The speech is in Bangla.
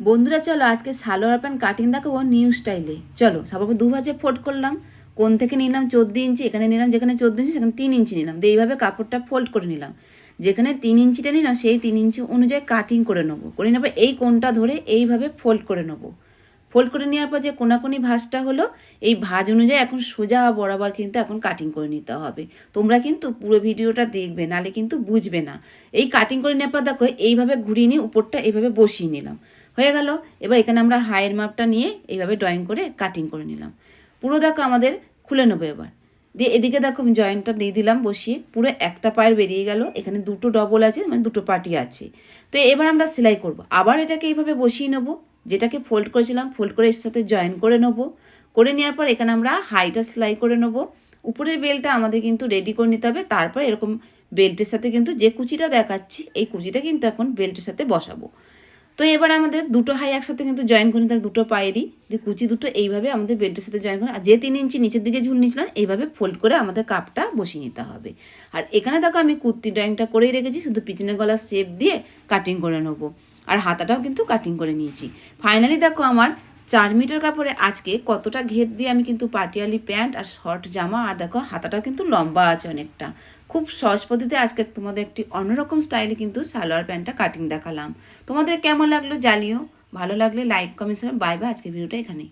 বন্ধুরা চলো আজকে সালোয়ার প্যান্ট কাটিং দেখাবো নিউ স্টাইলে। চলো সবাই দু ভাঁজে ফোল্ড করলাম। কোন থেকে নিলাম 14 ইঞ্চি, এখানে নিলাম যেখানে 14 ইঞ্চি সেখানে 3 ইঞ্চি নিলাম, দিয়ে এইভাবে কাপড়টা ফোল্ড করে নিলাম। যেখানে 3 ইঞ্চিটা নিলাম সেই 3 ইঞ্চি অনুযায়ী কাটিং করে নেবো। এই কোণটা ধরে এইভাবে ফোল্ড করে নেবো। ফোল্ড করে নেওয়ার পর যে কোনাকুনি ভাঁজটা হলো, এই ভাঁজ অনুযায়ী এখন সোজা বরাবর কিন্তু এখন কাটিং করে নিতে হবে। তোমরা কিন্তু পুরো ভিডিওটা দেখবে, নালে কিন্তু বুঝবে না। এই কাটিং করে নেওয়ার পর দেখো এইভাবে ঘুরিয়ে নিয়ে উপরটা এইভাবে বসিয়ে নিলাম, হয়ে গেল। এবার এখানে আমরা হাইয়ের মাপটা নিয়ে এইভাবে ড্রয়িং করে কাটিং করে নিলাম। পুরো দেখো আমাদের খুলে নেবো এবার। দিয়ে এদিকে দেখো আমি জয়েন্টটা দিয়ে দিলাম বসিয়ে, পুরো একটা পায়ের বেরিয়ে গেল। এখানে দুটো ডবল আছে, মানে দুটো পার্টি আছে। তো এবার আমরা সেলাই করব। আবার এটাকে এইভাবে বসিয়ে নেবো, যেটাকে ফোল্ড করেছিলাম ফোল্ড করে এর সাথে জয়েন করে নেবো। করে নেওয়ার পর এখানে আমরা হাইটা সেলাই করে নেবো। উপরের বেলটা আমাদের কিন্তু রেডি করে নিতে হবে। তারপর এরকম বেল্টের সাথে কিন্তু যে কুচিটা দেখাচ্ছি এই কুচিটা কিন্তু এখন বেল্টের সাথে বসাবো। তো এবার আমাদের দুটো হাই একসাথে কিন্তু জয়েন করে নিতে হবে, দুটো পায়েরই। দিয়ে কুচি দুটো এইভাবে আমাদের বেল্টের সাথে জয়েন করে, আর যে 3 ইঞ্চি নিচের দিকে ঝুল নিয়েছিলাম এইভাবে ফোল্ড করে আমাদের কাপটা বসিয়ে নিতে হবে। আর এখানে দেখো আমি কুর্তি ড্রয়িংটা করেই রেখেছি, শুধু পিছনের গলার শেপ দিয়ে কাটিং করে নেবো। আর হাতাটাও কিন্তু কাটিং করে নিয়েছি। ফাইনালি দেখো আমার 4 মিটার কাপড়ে আজকে কতটা ঘের দিয়ে আমি কিন্তু পাটিয়ালি প্যান্ট আর শর্ট জামা, আর দেখো হাতাটাও কিন্তু লম্বা আছে অনেকটা। খুব সহজ পদ্ধতিতে আজকে তোমাদের একটি অন্যরকম স্টাইলে কিন্তু সালোয়ার প্যান্টটা কাটিং দেখালাম। তোমাদের কেমন লাগলো জানিও। ভালো লাগলে লাইক কমেন্ট, বাই বাই। আজকের ভিডিওটা এখানেই।